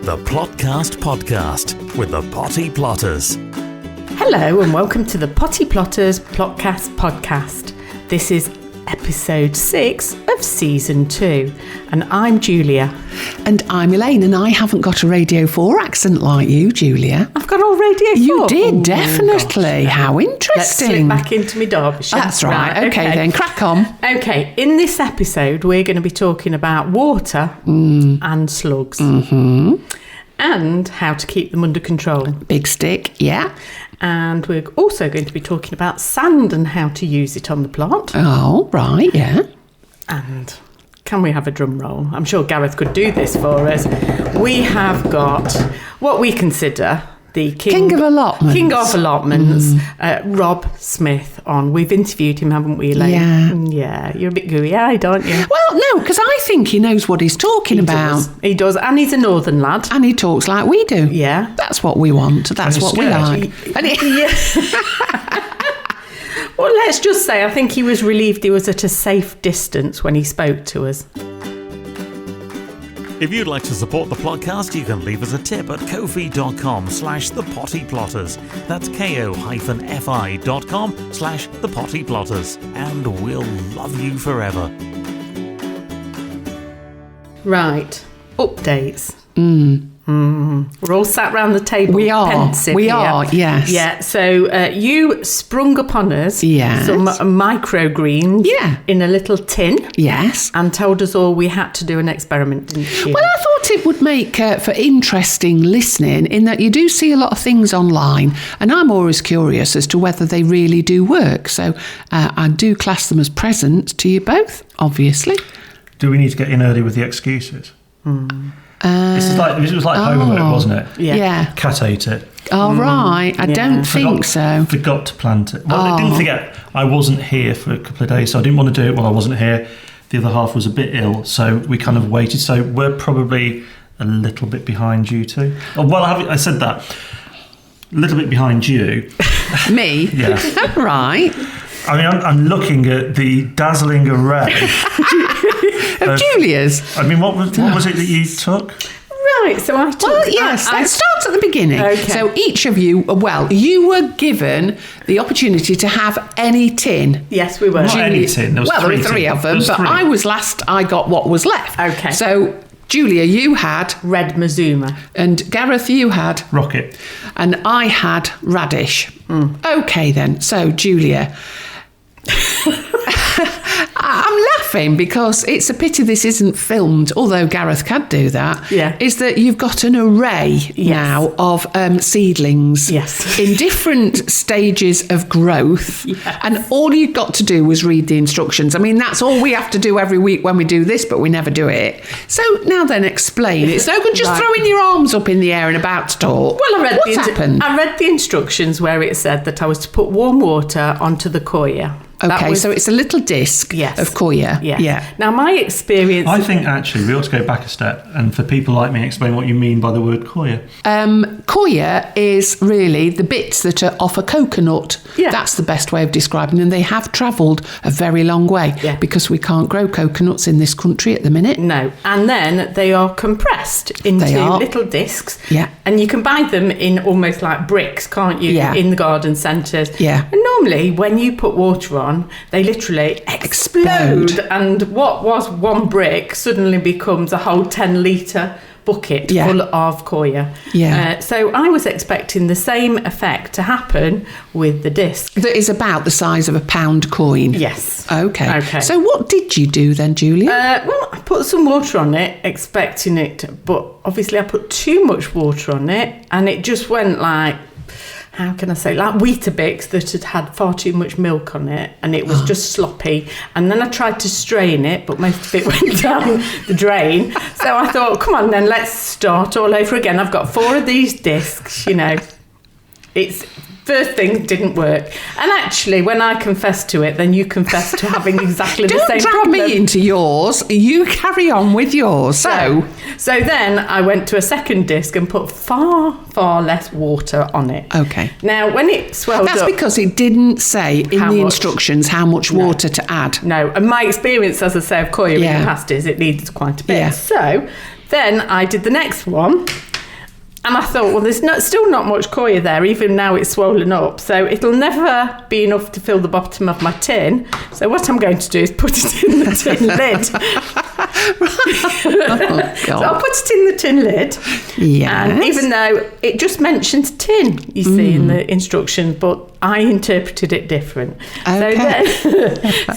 The Plotcast Podcast with the Potty Plotters. Hello and welcome to the Potty Plotters Plotcast Podcast. This is episode 6 of season 2 and I'm Julia. And I'm Elaine, and I haven't got a Radio 4 accent like you, Julia. I've got all Radio 4. You did, definitely. Gosh, how interesting. Let's slip back into my Derbyshire. That's right. Okay, then, crack on. Okay, in this episode, we're going to be talking about water and slugs. Mm-hmm. And how to keep them under control. Big stick, yeah. And we're also going to be talking about sand and how to use it on the plot. Oh, right, yeah. And can we have a drum roll? I'm sure Gareth could do this for us. We have got what we consider the King of Allotments, Rob Smith on. We've interviewed him, haven't we, Elaine? Yeah. Yeah, you're a bit gooey-eyed, aren't you? Well, no, because I think he knows what he's talking about. He does, and he's a northern lad. And he talks like we do. Yeah. That's what we want. That's what we like. Well, let's just say I think he was relieved he was at a safe distance when he spoke to us. If you'd like to support the podcast, you can leave us a tip at ko-fi.com/thepottyplotters. That's ko-fi.com/thepottyplotters. And we'll love you forever. Right. Updates. We're all sat round the table. We are. Pensive we here. are, yes. Yeah, so you sprung upon us some microgreens in a little tin. Yes. And told us all we had to do an experiment, didn't you? Well, I thought it would make for interesting listening in that you do see a lot of things online, and I'm always curious as to whether they really do work. So I do class them as presents to you both, obviously. Do we need to get in early with the excuses? This was like homework, wasn't it? Yeah. Cat ate it. Oh, right. I don't think so. Forgot to plant it. Well, I didn't forget. I wasn't here for a couple of days, so I didn't want to do it while I wasn't here. The other half was a bit ill, so we kind of waited. So we're probably a little bit behind you two. Oh, well, I said that. A little bit behind you. Me? Yeah. Right. I mean, I'm looking at the dazzling array of Julia's. I mean, what was it that you took? Right, so I took... Well, yes, let's start at the beginning. Okay. So each of you, you were given the opportunity to have any tin. Yes, we were. Not any tin. There were three of them, but I was last. I got what was left. Okay. So, Julia, you had... Red Mazuma. And Gareth, you had... Rocket. And I had radish. Okay, then. So, Julia... I'm laughing because it's a pity this isn't filmed, although Gareth can do that. Yeah. Is that you've got an array now of seedlings in different stages of growth. Yes. And all you've got to do was read the instructions. I mean, that's all we have to do every week when we do this, but we never do it. So now then, explain. It's no good just throwing your arms up in the air and about to talk. Well, What's happened? I read the instructions where it said that I was to put warm water onto the coir. Okay, so it's a little disc of coir. Yeah. Now, my experience... I think, actually, we ought to go back a step and for people like me, explain what you mean by the word coir. Coir is really the bits that are off a coconut. Yeah. That's the best way of describing them. They have travelled a very long way because we can't grow coconuts in this country at the minute. No. And then they are compressed into little discs. Yeah. And you can buy them in almost like bricks, can't you? Yeah. In the garden centres. Yeah. And normally, when you put water on, they literally explode. And what was one brick suddenly becomes a whole 10-litre bucket full of coir. Yeah. So I was expecting the same effect to happen with the disc. That is about the size of a pound coin. Yes. Okay. So what did you do then, Julia? Well, I put some water on it, expecting it, but obviously I put too much water on it, and it just went like... How can I say, like Weetabix that had far too much milk on it, and it was just sloppy. And then I tried to strain it, but most of it went down the drain. So I thought, come on then, let's start all over again. I've got 4 of these discs, It's first thing didn't work. And actually, when I confessed to it, then you confessed to having exactly the same problem. Don't drag me into yours. You carry on with yours. So then I went to a second disc and put far, far less water on it. Okay. Now, when it swelled up... That's because it didn't say in the instructions how much water to add. No. And my experience, as I say, of coir in the past is it needs quite a bit. Yeah. So then I did the next one. And I thought, well, there's still not much coir there, even now it's swollen up. So it'll never be enough to fill the bottom of my tin. So what I'm going to do is put it in the tin lid. Oh, So I'll put it in the tin lid. Yes. And even though it just mentions tin, you see, in the instructions, but I interpreted it different. Okay.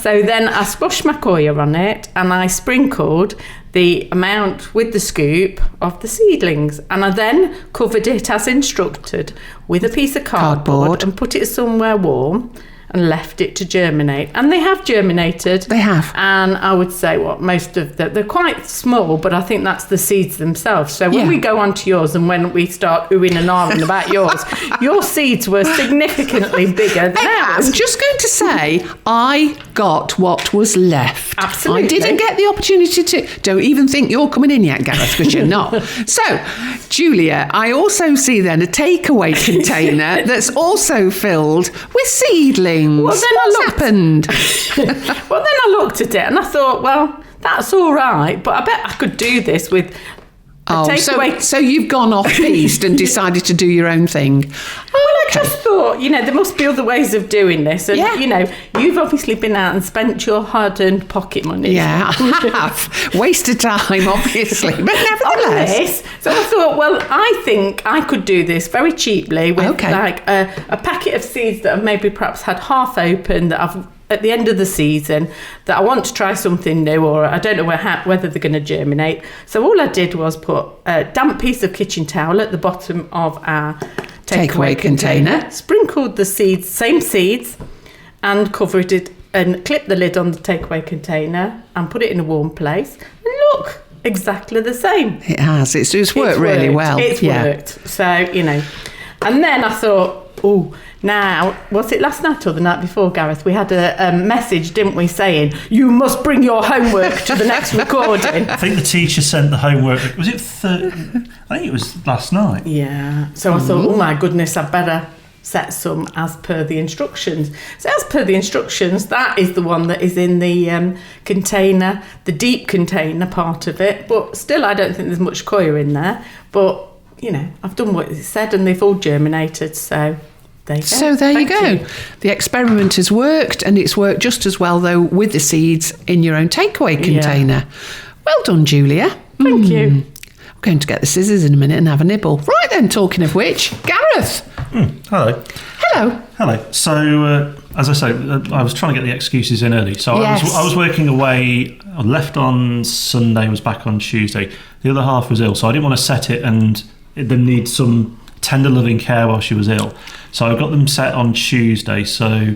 So then I squashed my coir on it and I sprinkled the amount with the scoop of the seedlings, and I then covered it as instructed with a piece of cardboard and put it somewhere warm and left it to germinate. And they have germinated. They have. And I would say most of them, they're quite small, but I think that's the seeds themselves. So when we go on to yours and when we start oohing and ahhing about yours, your seeds were significantly bigger than ours. I'm just going to say, I got what was left. Absolutely. I didn't get the opportunity to. Don't even think you're coming in yet, Gareth, because you're not. So, Julia, I also see then a takeaway container that's also filled with seedlings. Well, then What's happened? Well, then I looked at it and I thought, well, that's all right, but I bet I could do this with a takeaway. So you've gone off-piste and decided to do your own thing. I just thought, there must be other ways of doing this. And, you've obviously been out and spent your hard-earned pocket money. Yeah, I have. Wasted time, obviously. But nevertheless. So I thought, well, I think I could do this very cheaply with like a packet of seeds that I've maybe perhaps had half open that I've at the end of the season that I want to try something new, or I don't know whether they're going to germinate. So all I did was put a damp piece of kitchen towel at the bottom of our takeaway container, sprinkled the seeds, same seeds, and covered it and clipped the lid on the takeaway container and put it in a warm place. And look, exactly the same. It has. It's worked really well. It's worked. So, And then I thought, now, was it last night or the night before, Gareth? We had a message, didn't we, saying, you must bring your homework to the next recording. I think the teacher sent the homework. Was it I think it was last night. Yeah. So I thought, oh my goodness, I'd better set some as per the instructions. So as per the instructions, that is the one that is in the container, the deep container part of it. But still, I don't think there's much coir in there. But, I've done what it said and they've all germinated, so... So there you go. The experiment has worked, and it's worked just as well, though, with the seeds in your own takeaway container. Well done, Julia. Thank you. I'm going to get the scissors in a minute and have a nibble. Right then, talking of which, Gareth. Hello. Hello. So, as I say, I was trying to get the excuses in early. So I was working away. I left on Sunday, was back on Tuesday. The other half was ill, so I didn't want to set it and then need some tender loving care while she was ill. So I got them set on Tuesday. So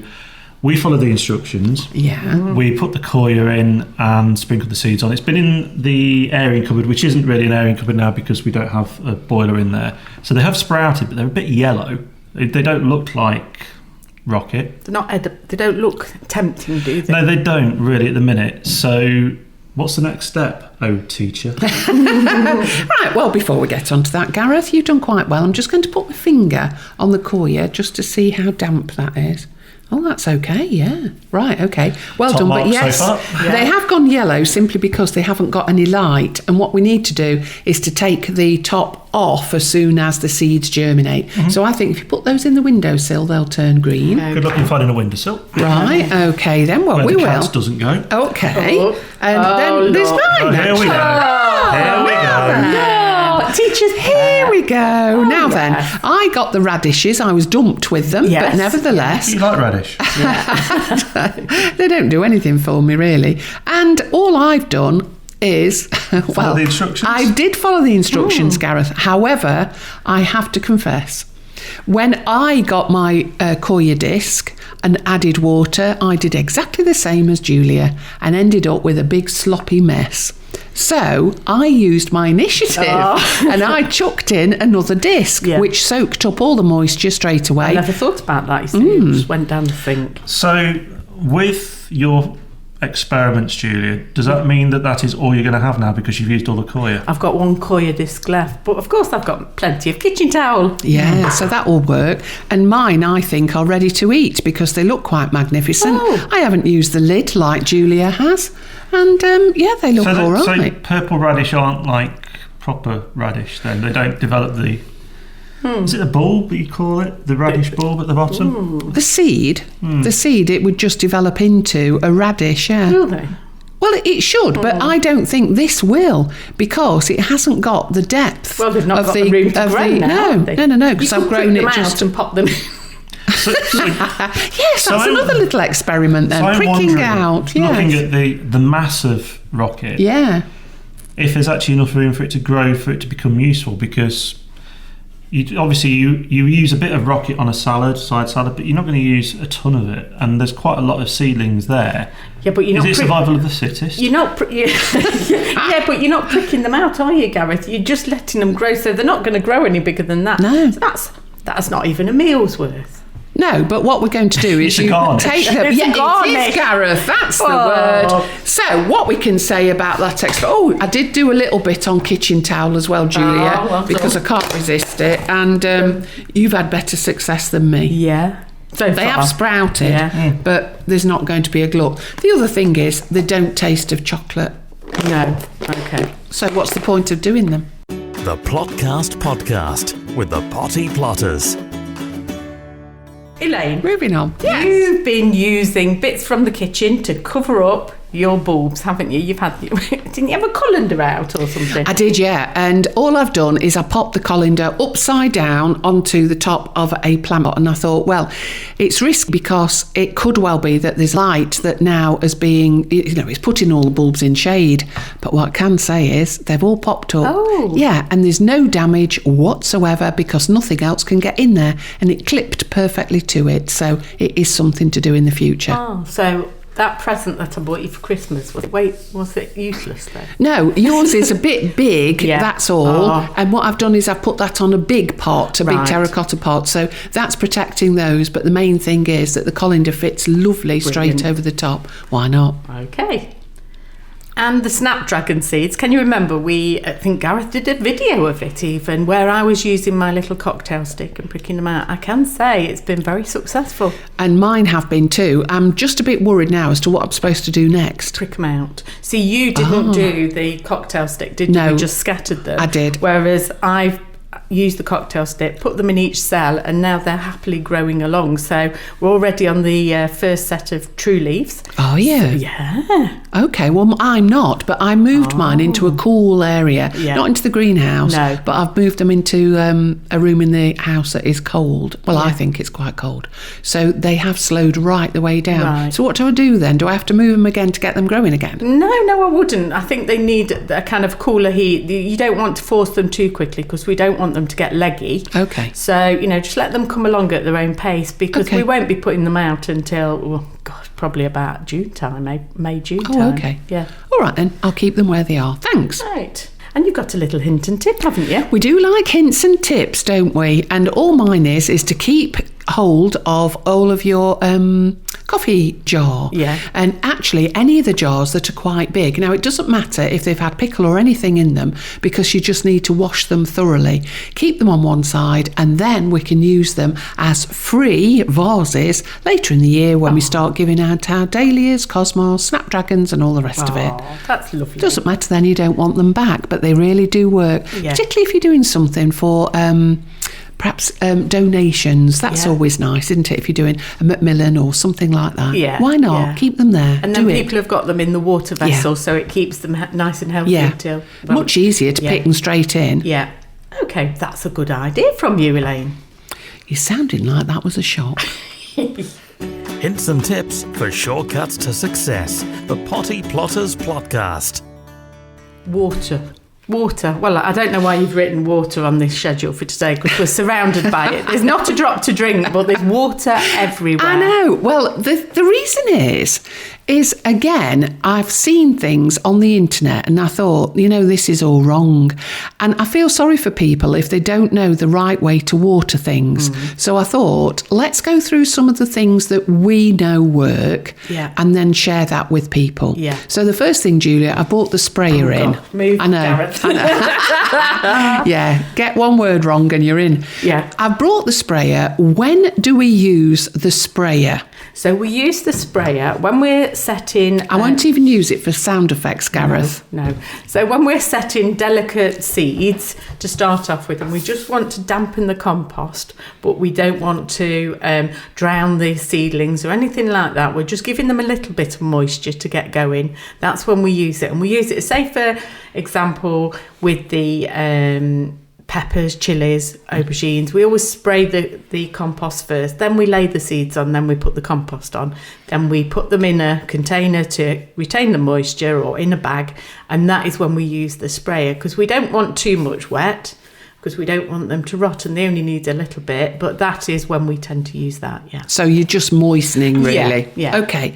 we followed the instructions. Yeah. We put the coir in and sprinkled the seeds on. It's been in the airing cupboard, which isn't really an airing cupboard now because we don't have a boiler in there. So they have sprouted, but they're a bit yellow. They don't look like rocket. They're not. They don't look tempting, do they? No, they don't really at the minute. So what's the next step, teacher? Right, well, before we get on to that, Gareth, you've done quite well. I'm just going to put my finger on the coir just to see how damp that is. Oh, that's okay, yeah. Right, okay. Well Top done, but mark yes, so far. they have gone yellow simply because they haven't got any light. And what we need to do is to take the top off as soon as the seeds germinate. So I think if you put those in the windowsill, they'll turn green. Okay. Good luck in finding a windowsill. Right, okay then. Well, Where we the will. cats doesn't go. Okay. And Oh, then there's Lord. mine, Here we actually. go. Here we go. No, teacher's Here we go. Now yes. then, I got the radishes. I was dumped with them, Yes. but nevertheless, You like radish? they don't do anything for me, really. And all I've done is, Follow the instructions? I did follow the instructions, Gareth. However, I have to confess, when I got my coir disc and added water, I did exactly the same as Julia and ended up with a big sloppy mess. So I used my initiative and I chucked in another disc, which soaked up all the moisture straight away. I never thought about that, you see. It just went down the sink. So, with your experiments, Julia, does that mean that is all you're going to have now because you've used all the coir? I've got one coir disc left, but of course I've got plenty of kitchen towel. Yeah, so that will work. And mine, I think, are ready to eat because they look quite magnificent. Oh. I haven't used the lid like Julia has. And, they look all right. So purple radish aren't like proper radish then? They don't develop the Is it a bulb you call it? The radish bulb at the bottom? The seed, it would just develop into a radish, yeah. Will they? Well, it should, but I don't think this will because it hasn't got the depth. Well, they've not got the room to grow now, have they? No, because I've grown it just and pop them in. Yes, that's another little experiment then. So pricking out. Looking at the mass of rocket. Yeah. If there's actually enough room for it to grow, for it to become useful, because you use a bit of rocket on a side salad, but you're not going to use a ton of it, and there's quite a lot of seedlings there. Yeah, but you're not. Is it survival of the fittest? You're not. Yeah, but you're not pricking them out, are you, Gareth? You're just letting them grow, so they're not going to grow any bigger than that. No, so that's not even a meal's worth. No, but what we're going to do is take them. It is, Gareth. That's the word. So, what we can say about that I did do a little bit on kitchen towel as well, Julia, because I can't resist it. And you've had better success than me. Yeah. So they have sprouted, but there's not going to be a glut. The other thing is they don't taste of chocolate. No. Okay. So, what's the point of doing them? The Plotcast podcast with the Potty Plotters. Elaine, moving on. Yes. You've been using bits from the kitchen to cover up your bulbs, haven't you? Didn't you have a colander out or something? I did, yeah. And all I've done is I popped the colander upside down onto the top of a plant pot, and I thought, well, it's risky because it could well be that there's light that now is being, it's putting all the bulbs in shade. But what I can say is they've all popped up. Oh. Yeah, and there's no damage whatsoever because nothing else can get in there, and it clipped perfectly to it. So it is something to do in the future. Oh, so that present that I bought you for Christmas, was it useless then? No, yours is a bit big, that's all. Oh. And what I've done is I've put that on a big pot, big terracotta pot. So that's protecting those. But the main thing is that the colander fits lovely straight over the top. Why not? Okay. And the snapdragon seeds, can you remember I think Gareth did a video of it even, where I was using my little cocktail stick and pricking them out. I can say it's been very successful. And mine have been too. I'm just a bit worried now as to what I'm supposed to do next. Prick them out. See, you didn't do the cocktail stick, did you? No. You just scattered them. I did. Whereas I've used the cocktail stick, put them in each cell, and now they're happily growing along. So we're already on the first set of true leaves. Oh, yeah. So, yeah. Okay, well, I'm not, but I moved mine into a cool area. Yeah. Not into the greenhouse, no. But I've moved them into a room in the house that is cold. Well, I think it's quite cold. So they have slowed right the way down. Right. So what do I do then? Do I have to move them again to get them growing again? No, I wouldn't. I think they need a kind of cooler heat. You don't want to force them too quickly because we don't want them to get leggy. Okay. So, just let them come along at their own pace because we won't be putting them out until, probably about June time, May, June time. Oh, okay. Yeah. All right then, I'll keep them where they are. Thanks. Right. And you've got a little hint and tip, haven't you? We do like hints and tips, don't we? And all mine is to keep hold of all of your coffee jar. Yeah. And actually any of the jars that are quite big. Now, it doesn't matter if they've had pickle or anything in them because you just need to wash them thoroughly. Keep them on one side and then we can use them as free vases later in the year when we start giving out our dahlias, cosmos, snapdragons and all the rest of it. That's lovely. Doesn't matter then, you don't want them back, but they really do work. Yeah. Particularly if you're doing something for perhaps donations. That's always nice, isn't it? If you're doing a Macmillan or something like that. Yeah. Why not? Yeah. Keep them there. And then people have got them in the water vessel, so it keeps them nice and healthy until... Well, much easier to pick them straight in. Yeah. Okay, that's a good idea from you, Elaine. You sounded like that was a shock. Hints and tips for shortcuts to success. The Potty Plotters Plotcast. Water. Well, I don't know why you've written water on this schedule for today because we're surrounded by it. There's not a drop to drink, but there's water everywhere. I know. Well, the reason is again, I've seen things on the internet and I thought, this is all wrong. And I feel sorry for people if they don't know the right way to water things. So I thought, let's go through some of the things that we know work and then share that with people. Yeah. So the first thing, Julia, I bought the sprayer in. God. Move, I know. Gareth. Yeah, get one word wrong and you're in. Yeah. I brought the sprayer. When do we use the sprayer? So we use the sprayer when we're setting... I won't even use it for sound effects, Gareth. No. So when we're setting delicate seeds to start off with, and we just want to dampen the compost, but we don't want to drown the seedlings or anything like that, we're just giving them a little bit of moisture to get going. That's when we use it. And we use it, say for example, with the peppers, chilies, aubergines, we always spray the compost first, then we lay the seeds on, then we put the compost on, then we put them in a container to retain the moisture or in a bag, and that is when we use the sprayer, because we don't want too much wet, because we don't want them to rot, and they only need a little bit, but that is when we tend to use that. So you're just moistening, really? Yeah. Okay.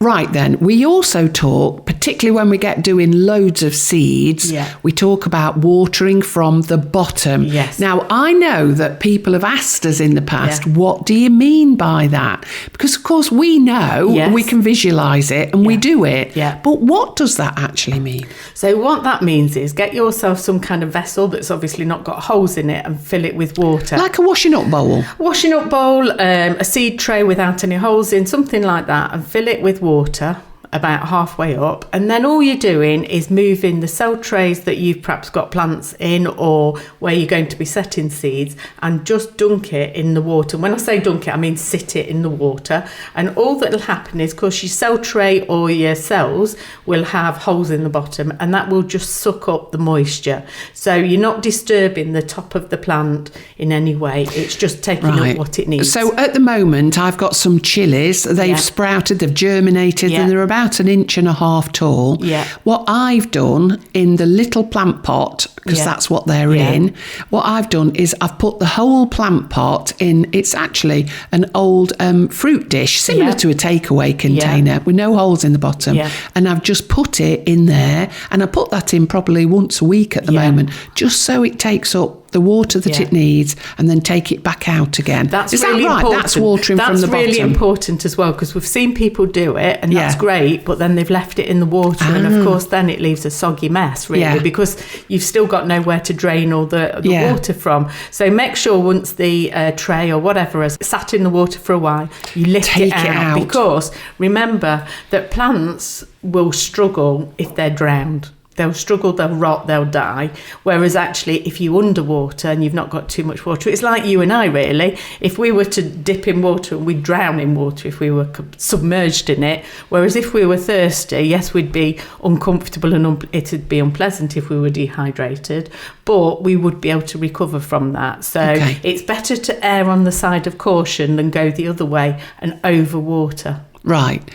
Right then, we also talk, particularly when we get doing loads of seeds, we talk about watering from the bottom. Yes. Now, I know that people have asked us in the past, what do you mean by that? Because, of course, we know, we can visualise it and we do it. But what does that actually mean? So what that means is get yourself some kind of vessel that's obviously not got holes in it and fill it with water. Like a washing up bowl? Washing up bowl, a seed tray without any holes in, something like that, and fill it with water about halfway up, and then all you're doing is moving the cell trays that you've perhaps got plants in or where you're going to be setting seeds, and just dunk it in the water. And when I say dunk it, I mean sit it in the water, and all that'll happen is, of course, your cell tray or your cells will have holes in the bottom, and that will just suck up the moisture, so you're not disturbing the top of the plant in any way. It's just taking up what it needs. So at the moment I've got some chilies. They've sprouted, they've germinated, and they're about an inch and a half tall. What I've done in the little plant pot, because that's what they're in, what I've done is I've put the whole plant pot in. It's actually an old fruit dish, similar to a takeaway container with no holes in the bottom, and I've just put it in there, and I put that in probably once a week at the moment, just so it takes up the water that it needs, and then take it back out again. Is really that right? important. That's watering from the bottom. That's really important as well, because we've seen people do it, and that's great, but then they've left it in the water, and of course then it leaves a soggy mess, really, because you've still got nowhere to drain all the water from. So make sure once the tray or whatever has sat in the water for a while, you lift it out, because remember that plants will struggle if they're drowned. They'll struggle, they'll rot, they'll die. Whereas actually, if you're underwater and you've not got too much water, it's like you and I, really. If we were to dip in water, we'd drown in water if we were submerged in it. Whereas if we were thirsty, yes, we'd be uncomfortable and it'd be unpleasant if we were dehydrated, but we would be able to recover from that. So it's better to err on the side of caution than go the other way and overwater. Right.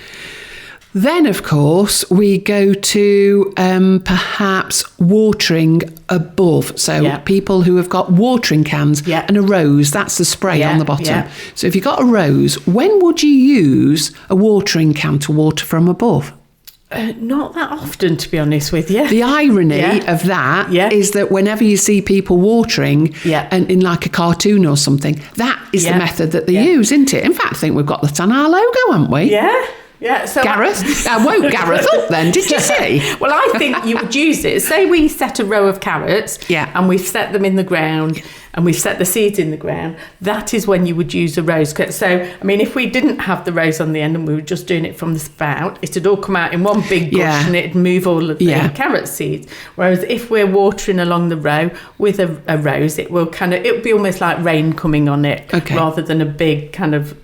Then, of course, we go to perhaps watering above. So people who have got watering cans and a rose, that's the spray on the bottom. So if you've got a rose, when would you use a watering can to water from above? Not that often, to be honest with you. The irony of that is that whenever you see people watering and in like a cartoon or something, that is the method that they use, isn't it? In fact, I think we've got that on our logo, haven't we? Yeah, so Gareth? I woke Gareth up then, did you see? Well, I think you would use it. Say we set a row of carrots and we've set them in the ground and we've set the seeds in the ground. That is when you would use a rose. So, I mean, if we didn't have the rose on the end and we were just doing it from the spout, it'd all come out in one big gush and it'd move all of the carrot seeds. Whereas if we're watering along the row with a rose, it will be almost like rain coming on it rather than a big kind of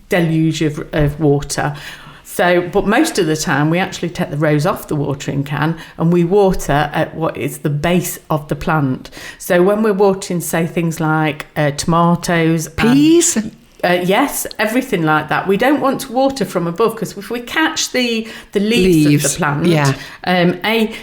deluge of water. So, but most of the time we actually take the rose off the watering can and we water at what is the base of the plant. So when we're watering, say, things like tomatoes, peas, yes, everything like that. We don't want to water from above, because if we catch the leaves of the plant,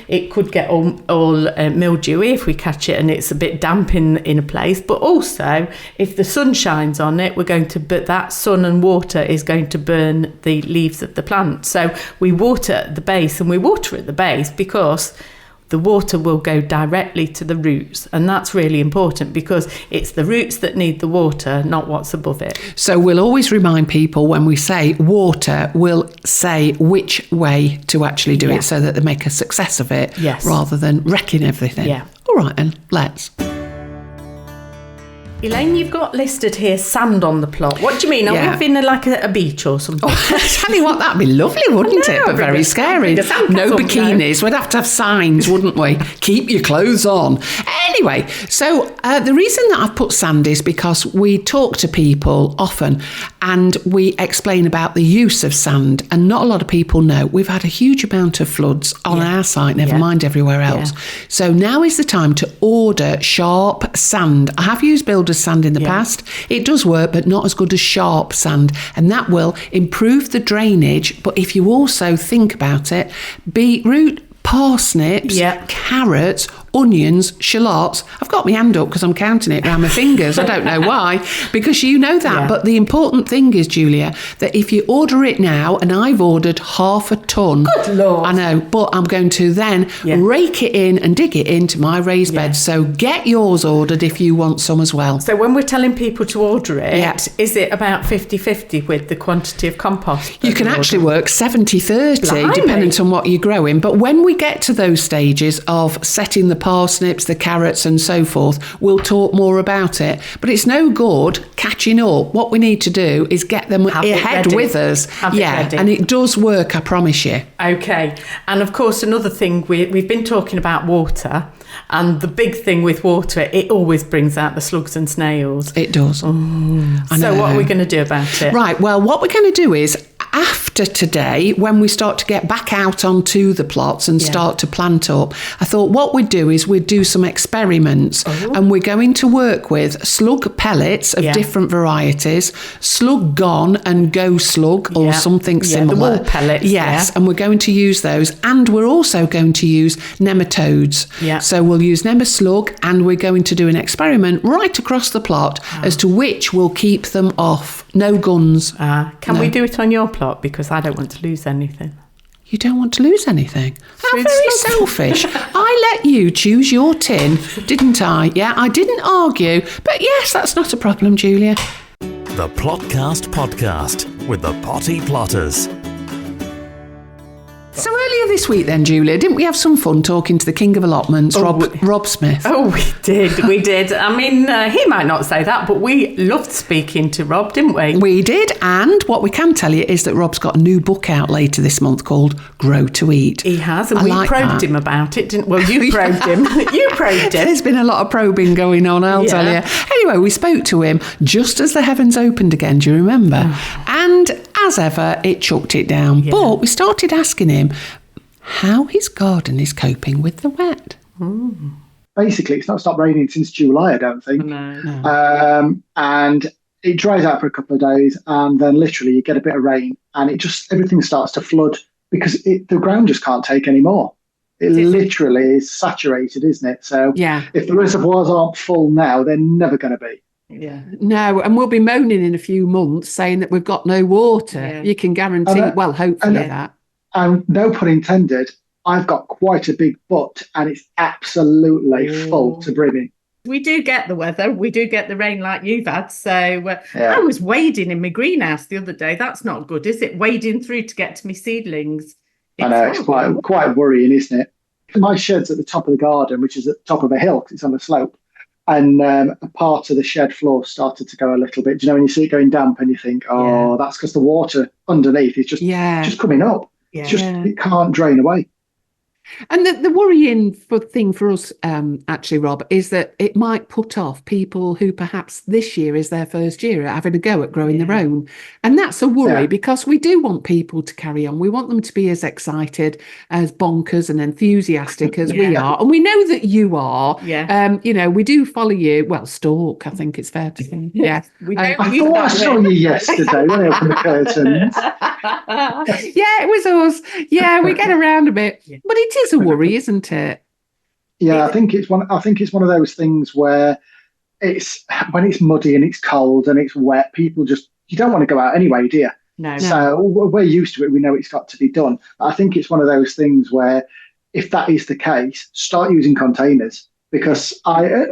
it could get all mildewy if we catch it and it's a bit damp in a place. But also, if the sun shines on it, but that sun and water is going to burn the leaves of the plant. So we water at the base, and we water at the base because the water will go directly to the roots, and that's really important because it's the roots that need the water, not what's above it. So we'll always remind people when we say water, we'll say which way to actually do it so that they make a success of it rather than wrecking everything. All right, then, let's. Elaine, you've got listed here sand on the plot. What do you mean? Are we having a beach or something? Oh, I tell you what, that'd be lovely, wouldn't it? But very scary. No bikinis. We'd have to have signs, wouldn't we? Keep your clothes on. Anyway, so the reason that I've put sand is because we talk to people often and we explain about the use of sand, and not a lot of people know. We've had a huge amount of floods on our site, never mind everywhere else. So now is the time to order sharp sand. I have used builder's sand in the past. It does work, but not as good as sharp sand, and that will improve the drainage. But if you also think about it, beetroot, parsnips, carrots, onions, shallots. I've got my hand up because I'm counting it around my fingers. I don't know why, because you know that. But the important thing is, Julia, that if you order it now, and I've ordered 1/2 ton. Good Lord. I know, but I'm going to then rake it in and dig it into my raised bed. So get yours ordered if you want some as well. So when we're telling people to order it, is it about 50-50 with the quantity of compost? You can actually work 70-30, depending on what you're growing. But when we get to those stages of setting the parsnips, the carrots and so forth, we'll talk more about it. But it's no good catching up. What we need to do is get them ahead with us. And it does work, I promise you. Okay. And of course, another thing, we've been talking about water, and the big thing with water, it always brings out the slugs and snails. It does. So what are we going to do about it? Right, well, what we're going to do is, after today, when we start to get back out onto the plots and start to plant up, I thought what we'd do is we'd do some experiments, and we're going to work with slug pellets of different varieties, slug gone and go slug or something similar. The wool pellets. Yes, and we're going to use those, and we're also going to use nematodes. So we'll use nemaslug, and we're going to do an experiment right across the plot as to which will keep them off. No guns. Can we do it on your plot? Because I don't want to lose anything. You don't want to lose anything? How very selfish. I let you choose your tin, didn't I? Yeah, I didn't argue. But yes, that's not a problem, Julia. The Plotcast Podcast with the Potty Plotters. So earlier this week then, Julia, didn't we have some fun talking to the King of Allotments, Rob Smith? Oh, we did. I mean, he might not say that, but we loved speaking to Rob, didn't we? We did, and what we can tell you is that Rob's got a new book out later this month called Grow to Eat. He has, and we probed him about it, didn't we? Well, you probed him. You probed him. There's been a lot of probing going on, I'll tell you. Anyway, we spoke to him just as the heavens opened again, do you remember? And as ever, it chucked it down. But we started asking him how his garden is coping with the wet. Basically, it's not stopped raining since July, I don't think. No. And it dries out for a couple of days, and then literally you get a bit of rain, and everything starts to flood because the ground just can't take any more. It literally is saturated, isn't it? So if the reservoirs aren't full now, they're never going to be. Yeah. No, and we'll be moaning in a few months saying that we've got no water. Yeah. You can guarantee, hopefully that. And no pun intended, I've got quite a big butt, and it's absolutely full to brimming. We do get the weather. We do get the rain like you've had. So I was wading in my greenhouse the other day. That's not good, is it? Wading through to get to my seedlings. I know, it's quite worrying, isn't it? My shed's at the top of the garden, which is at the top of a hill, 'cause it's on a slope. And a part of the shed floor started to go a little bit. Do you know when you see it going damp and you think, that's because the water underneath is just coming up. Yeah. It can't drain away. And the worrying thing for us, actually, Rob, is that it might put off people who perhaps this year is their first year at having a go at growing their own. And that's a worry because we do want people to carry on. We want them to be as excited, as bonkers and enthusiastic as we are. And we know that you are. Yeah. We do follow you. Well, stalk, I think it's fair to say. Yeah. I thought I saw you yesterday when I opened the curtains. Yeah, it was us. Yeah, we get around a bit. But it is a worry, isn't it? Yeah, I think it's one of those things where when it's muddy and it's cold and it's wet, people you don't want to go out anyway, do you? No. So we're used to it. We know it's got to be done. I think it's one of those things where, if that is the case, start using containers, because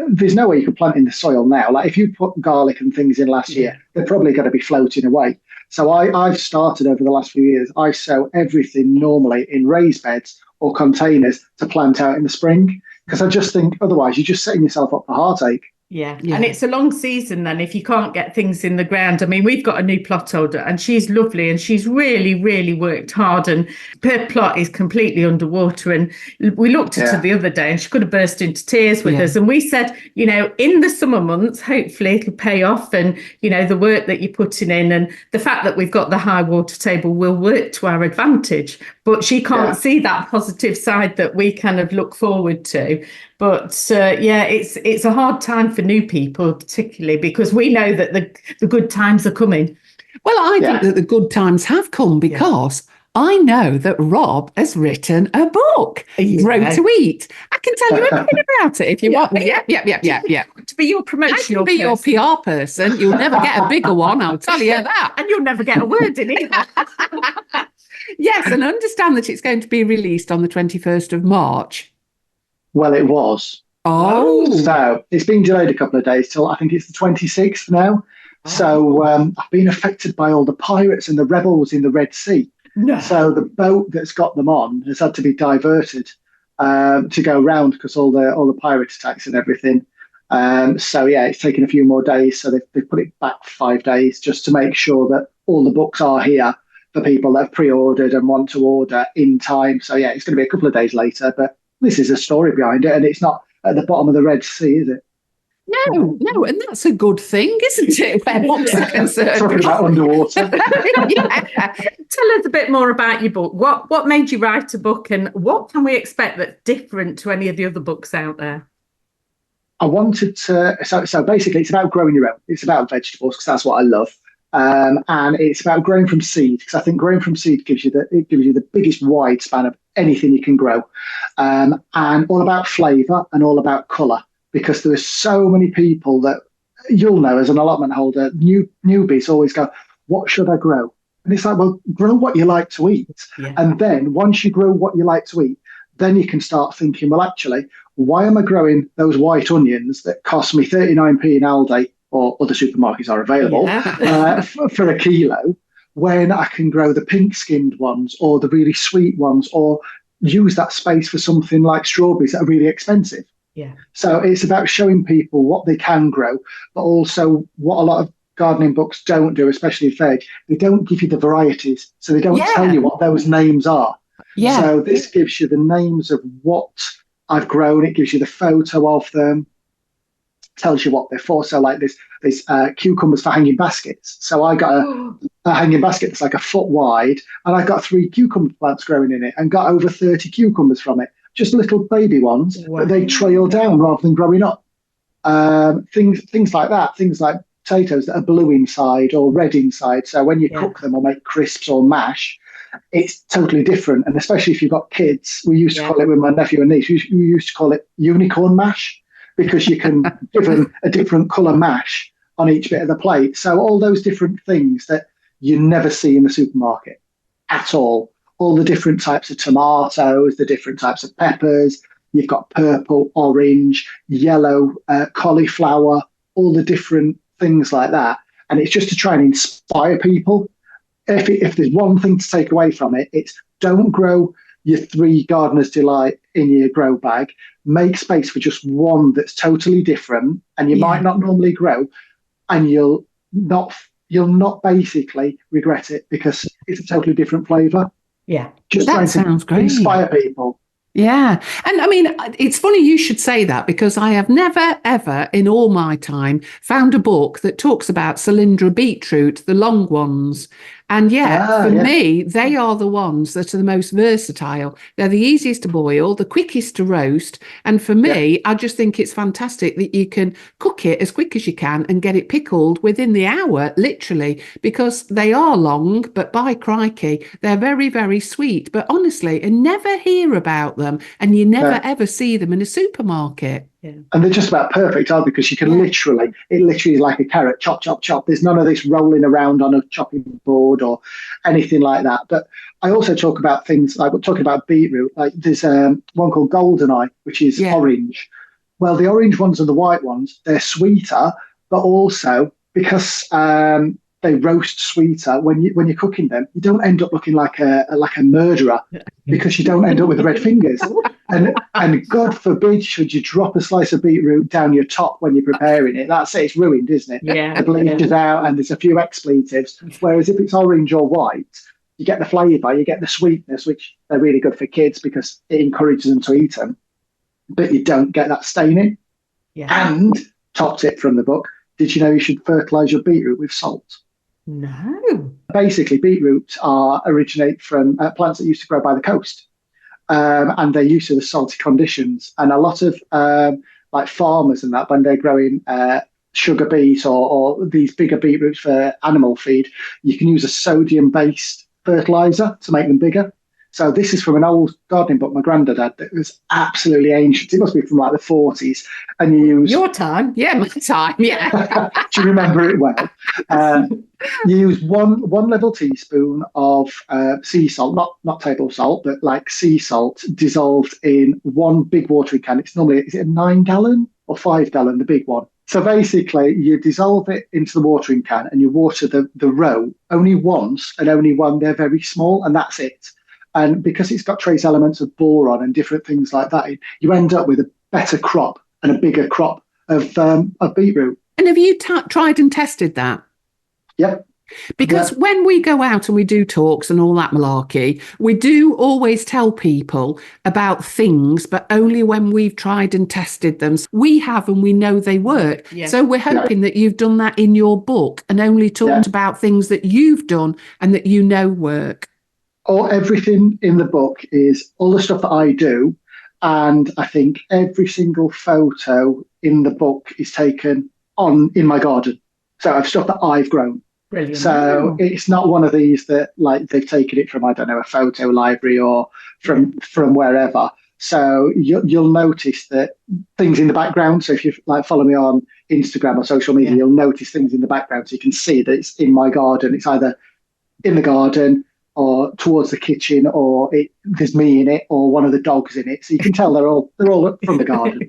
there's no way you can plant in the soil now. Like if you put garlic and things in last year, they're probably going to be floating away. So I've started over the last few years. I sow everything normally in raised beds or containers to plant out in the spring, because I just think otherwise you're just setting yourself up for heartache. Yeah. And it's a long season then if you can't get things in the ground. I mean, we've got a new plot holder and she's lovely and she's really, really worked hard, and her plot is completely underwater. And we looked at her the other day and she could have burst into tears with us. And we said, you know, in the summer months, hopefully it'll pay off, and, you know, the work that you're putting in and the fact that we've got the high water table will work to our advantage. But she can't see that positive side that we kind of look forward to. But it's a hard time for new people, particularly because we know that the good times are coming. Well, I think that the good times have come because I know that Rob has written a book, Grow to Eat. I can tell you everything about it if you want. Yeah. To be your promotional I can be your PR person. You'll never get a bigger one, I'll tell you that. And you'll never get a word in either. Yes, and understand that it's going to be released on the 21st of March. Well, it was. Oh. So it's been delayed a couple of days till I think it's the 26th now. Oh. So I've been affected by all the pirates and the rebels in the Red Sea. No. So the boat that's got them on has had to be diverted to go round because all the pirate attacks and everything. It's taken a few more days. So they've put it back 5 days just to make sure that all the books are here for people that have pre-ordered and want to order in time. So it's going to be a couple of days later, but this is a story behind it, and it's not at the bottom of the Red Sea, is it? No, and that's a good thing, isn't it? Where books are concerned. Talking about underwater. Tell us a bit more about your book. What made you write a book, and what can we expect that's different to any of the other books out there? I wanted to. So basically, it's about growing your own. It's about vegetables because that's what I love. And it's about growing from seed because I think growing from seed gives you the biggest wide span of anything you can grow, and all about flavour and all about colour, because there are so many people that you'll know as an allotment holder, newbies always go, what should I grow? And it's like, well, grow what you like to eat. And then once you grow what you like to eat, then you can start thinking, well, actually, why am I growing those white onions that cost me 39p in Aldi or other supermarkets are available for a kilo, when I can grow the pink-skinned ones or the really sweet ones, or use that space for something like strawberries that are really expensive. Yeah. So it's about showing people what they can grow, but also what a lot of gardening books don't do, especially veg. They don't give you the varieties, so they don't tell you what those names are. Yeah. So this gives you the names of what I've grown. It gives you the photo of them, tells you what they're for. So like this cucumbers for hanging baskets. So I got a hanging basket that's like a foot wide, and I got 3 cucumber plants growing in it and got over 30 cucumbers from it. Just little baby ones, but they trail down rather than growing up. Things like that. Things like potatoes that are blue inside or red inside. So when you cook them or make crisps or mash, it's totally different. And especially if you've got kids, we used to call it with my nephew and niece, we used to call it unicorn mash, because you can give them a different colour mash on each bit of the plate. So all those different things that you never see in the supermarket at all. All the different types of tomatoes, the different types of peppers. You've got purple, orange, yellow, cauliflower, all the different things like that. And it's just to try and inspire people. If there's one thing to take away from it, it's don't grow your 3 Gardener's Delight in your grow bag. Make space for just one that's totally different, and you might not normally grow, and you'll not basically regret it because it's a totally different flavour. Yeah, just that sounds great. Inspire people. Yeah. And I mean, it's funny you should say that, because I have never, ever in all my time found a book that talks about Cylindra beetroot, the long ones. And for me, they are the ones that are the most versatile. They're the easiest to boil, the quickest to roast. And for me, I just think it's fantastic that you can cook it as quick as you can and get it pickled within the hour, literally, because they are long, but by crikey, they're very, very sweet. But honestly, I never hear about them, and you never ever see them in a supermarket. Yeah. And they're just about perfect, aren't they? Because you can it literally is like a carrot, chop, chop, chop. There's none of this rolling around on a chopping board or anything like that. But I also talk about things like, we're talking about beetroot, like there's one called Goldeneye, which is orange. Well, the orange ones and the white ones, they're sweeter, but also because they roast sweeter. When you're cooking them, you don't end up looking like a murderer because you don't end up with the red fingers. And God forbid should you drop a slice of beetroot down your top when you're preparing it. That's it. It's ruined, isn't it? Yeah. The bleach is out, and there's a few expletives. Whereas if it's orange or white, you get the flavour, you get the sweetness, which they're really good for kids because it encourages them to eat them. But you don't get that staining. Yeah. And top tip from the book: did you know you should fertilise your beetroot with salt? No. Basically, beetroots originate from plants that used to grow by the coast, and they're used to the salty conditions. And a lot of like farmers and that, when they're growing sugar beet or these bigger beetroots for animal feed, you can use a sodium-based fertilizer to make them bigger. So this is from an old gardening book my granddad had that was absolutely ancient. It must be from like the 40s. And you use... Your time? Yeah, my time, yeah. Do you remember it well? You use one level teaspoon of sea salt, not table salt, but like sea salt dissolved in one big watering can. It's normally, is it a 9-gallon or 5-gallon, the big one? So basically, you dissolve it into the watering can and you water the row only once and only when they're very small, and that's it. And because it's got trace elements of boron and different things like that, you end up with a better crop and a bigger crop of beetroot. And have you tried and tested that? Yep. Because when we go out and we do talks and all that malarkey, we do always tell people about things, but only when we've tried and tested them. We have, and we know they work. Yeah. So we're hoping that you've done that in your book and only talked about things that you've done and that you know work. Everything in the book is all the stuff that I do. And I think every single photo in the book is taken in my garden. So I've stuff that I've grown. Brilliant. So it's not one of these that like they've taken it from, I don't know, a photo library or from wherever. So you'll notice that things in the background. So if you like follow me on Instagram or social media, you'll notice things in the background. So you can see that it's in my garden. It's either in the garden or towards the kitchen, or there's me in it, or one of the dogs in it. So you can tell they're all from the garden.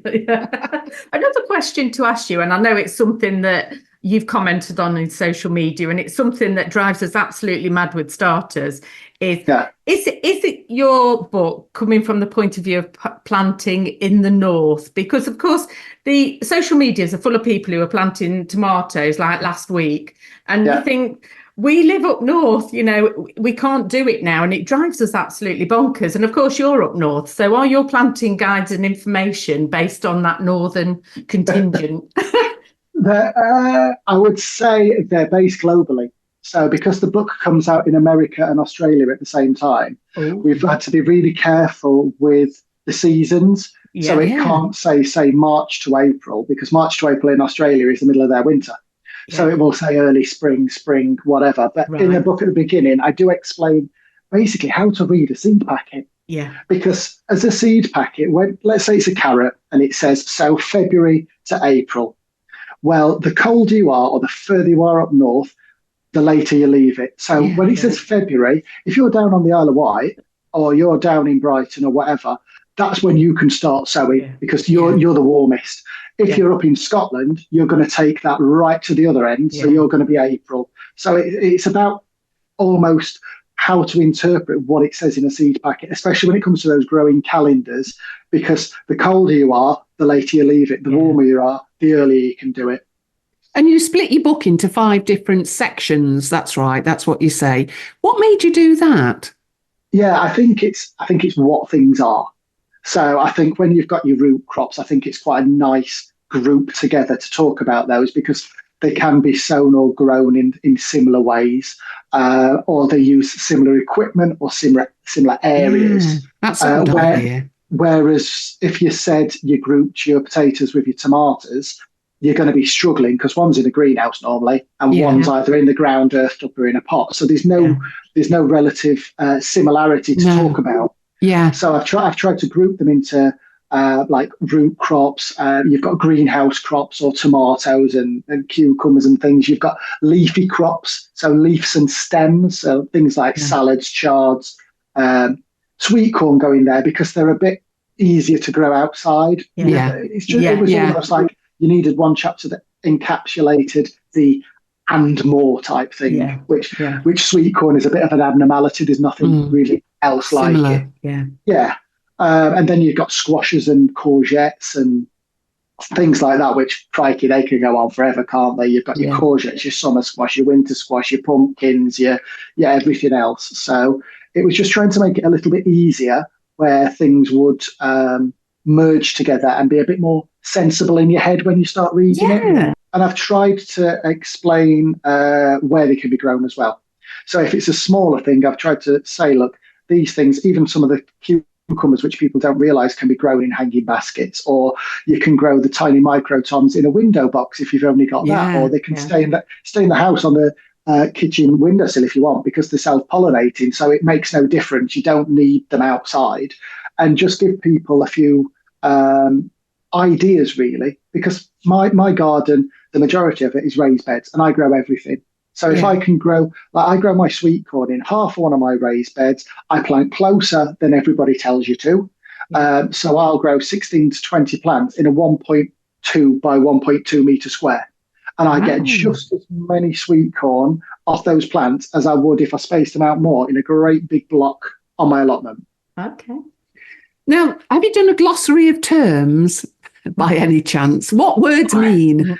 Another question to ask you, and I know it's something that you've commented on in social media, and it's something that drives us absolutely mad with starters, is it your book coming from the point of view of planting in the north? Because, of course, the social medias are full of people who are planting tomatoes like last week, and you think, we live up north, we can't do it now, and it drives us absolutely bonkers. And of course, you're up north. So are your planting guides and information based on that northern contingent? I would say they're based globally. So because the book comes out in America and Australia at the same time, we've had to be really careful with the seasons. So it can't say March to April, because March to April in Australia is the middle of their winter. So it will say early spring, whatever. But in the book at the beginning, I do explain basically how to read a seed packet. Yeah. Because as a seed packet, let's say it's a carrot and it says, so February to April. Well, the colder you are or the further you are up north, the later you leave it. So when it says February, if you're down on the Isle of Wight or you're down in Brighton or whatever, that's when you can start sowing because you're the warmest. If you're up in Scotland, you're going to take that right to the other end. So you're going to be April. So it's about almost how to interpret what it says in a seed packet, especially when it comes to those growing calendars, because the colder you are, the later you leave it. The warmer you are, the earlier you can do it. And you split your book into 5 different sections. That's right. That's what you say. What made you do that? Yeah, I think it's what things are. So I think when you've got your root crops, I think it's quite a nice group together to talk about those, because they can be sown or grown in similar ways, or they use similar equipment or similar areas. That's a good idea. Whereas if you said you grouped your potatoes with your tomatoes, you're going to be struggling because one's in a greenhouse normally and one's either in the ground, earthed up, or in a pot. So there's no relative similarity to talk about. Yeah. So I've tried to group them into like root crops. You've got greenhouse crops or tomatoes and cucumbers and things. You've got leafy crops, so leaves and stems, so things like salads, chards, sweet corn go in there because they're a bit easier to grow outside. Yeah. It was almost like you needed one chapter that encapsulated the and more type thing, which sweet corn is a bit of an abnormality. There's nothing really else Similar. like it. Yeah. And then you've got squashes and courgettes and things like that, which, crikey, they can go on forever, can't they? You've got your courgettes, your summer squash, your winter squash, your pumpkins, your everything else. So it was just trying to make it a little bit easier where things would merge together and be a bit more sensible in your head when you start reading it. And I've tried to explain where they can be grown as well. So if it's a smaller thing, I've tried to say, look, these things, even some of the cucumbers, which people don't realise can be grown in hanging baskets, or you can grow the tiny microtons in a window box if you've only got that, or they can stay in the house on the kitchen windowsill if you want, because they're self-pollinating, so it makes no difference. You don't need them outside. And just give people a few ideas, really, because my garden, the majority of it is raised beds, and I grow everything. So if I can grow, like I grow my sweet corn in half of one of my raised beds, I plant closer than everybody tells you to. So I'll grow 16 to 20 plants in a 1.2 by 1.2 metre square. And I get just as many sweet corn off those plants as I would if I spaced them out more in a great big block on my allotment. Okay. Now, have you done a glossary of terms by any chance? What words mean?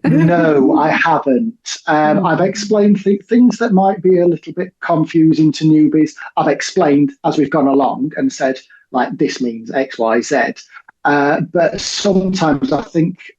No, I haven't. I've explained things that might be a little bit confusing to newbies. I've explained as we've gone along and said, like, this means X, Y, Z. But sometimes I think,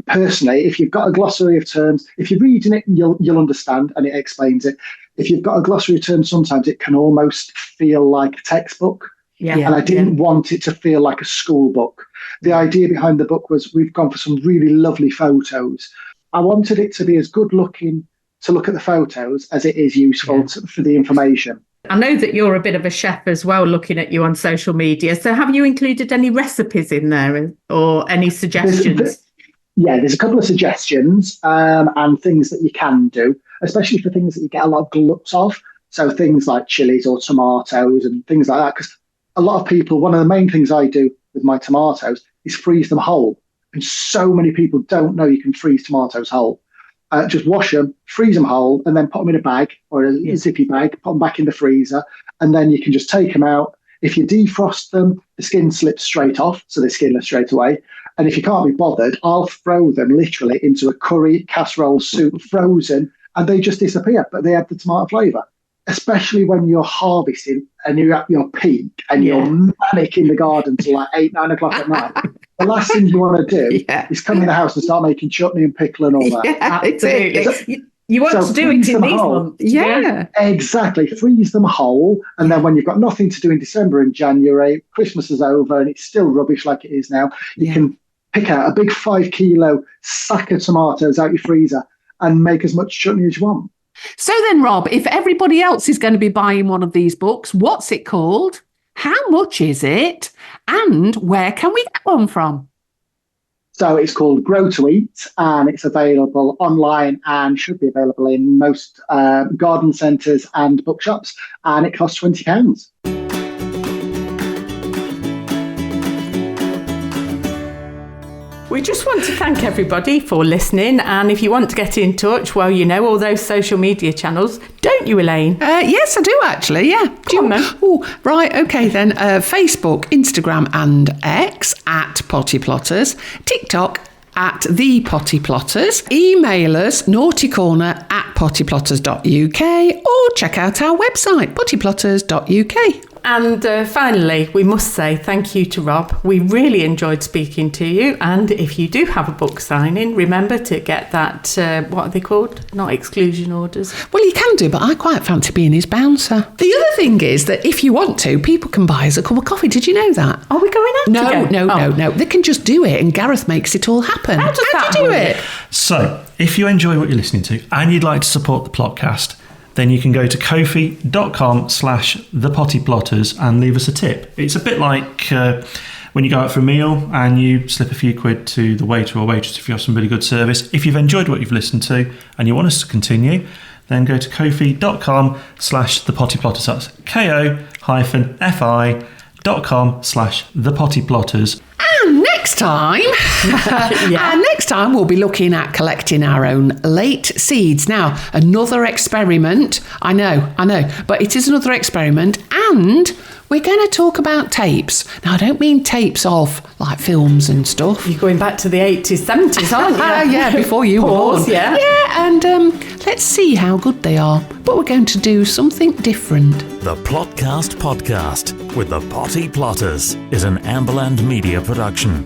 personally, if you've got a glossary of terms, if you're reading it, you'll understand and it explains it. If you've got a glossary of terms, sometimes it can almost feel like a textbook. And I didn't want it to feel like a school book. The idea behind the book was we've gone for some really lovely photos. I wanted it to be as good looking to look at the photos as it is useful for the information. I know that you're a bit of a chef as well, looking at you on social media. So have you included any recipes in there or any suggestions? There's a couple of suggestions and things that you can do, especially for things that you get a lot of gluts of. So things like chilies or tomatoes and things like that. Because a lot of people, one of the main things I do with my tomatoes is freeze them whole. And so many people don't know you can freeze tomatoes whole. Just wash them, freeze them whole, and then put them in a bag or a zippy bag, put them back in the freezer, and then you can just take them out. If you defrost them, the skin slips straight off, so they're skinless straight away. And if you can't be bothered, I'll throw them literally into a curry, casserole, soup, frozen, and they just disappear, but they have the tomato flavour. Especially when you're harvesting and you're at your peak and you're manic in the garden till like 8, 9 o'clock at night. The last thing you want to do is come in the house and start making chutney and pickle and all that. Yeah, absolutely. You want to do it in these months. Yeah, exactly. Freeze them whole. And then when you've got nothing to do in December and January, Christmas is over and it's still rubbish like it is now, you can pick out a big 5 kilo sack of tomatoes out your freezer and make as much chutney as you want. So then, Rob, if everybody else is going to be buying one of these books, what's it called? How much is it? And where can we get one from? So it's called Grow to Eat, and it's available online and should be available in most garden centres and bookshops, and it costs £20. We just want to thank everybody for listening, and if you want to get in touch, well, you know all those social media channels, don't you, Elaine? Yes, I do actually, yeah. Oh, right, okay then. Facebook, Instagram and X at Potty Plotters, TikTok at The Potty Plotters, email us naughtycorner at pottyplotters.uk or check out our website pottyplotters.uk. And finally, we must say thank you to Rob. We really enjoyed speaking to you. And if you do have a book signing, remember to get that, what are they called? Not exclusion orders. Well, you can do, but I quite fancy being his bouncer. The other thing is that if you want to, people can buy us a cup of coffee. Did you know that? Are we going out together? No. They can just do it and Gareth makes it all happen. How do you do it? So, if you enjoy what you're listening to and you'd like to support the podcast, then you can go to kofi.com/thepottyplotters and leave us a tip. It's a bit like when you go out for a meal and you slip a few quid to the waiter or waitress if you have some really good service. If you've enjoyed what you've listened to and you want us to continue, then go to kofi.com/thepottyplotters. That's ko-fi.com/thepottyplotters. And next next time, Yeah. and next time we'll be looking at collecting our own late seeds. Now, another experiment. I know, but it is another experiment, and we're going to talk about tapes. Now, I don't mean tapes of like films and stuff. You're going back to the 80s, 70s, aren't you? Yeah, before you were born. Yeah. Yeah, and let's see how good they are. But we're going to do something different. The Plotcast podcast with the Potty Plotters is an Amberland Media production.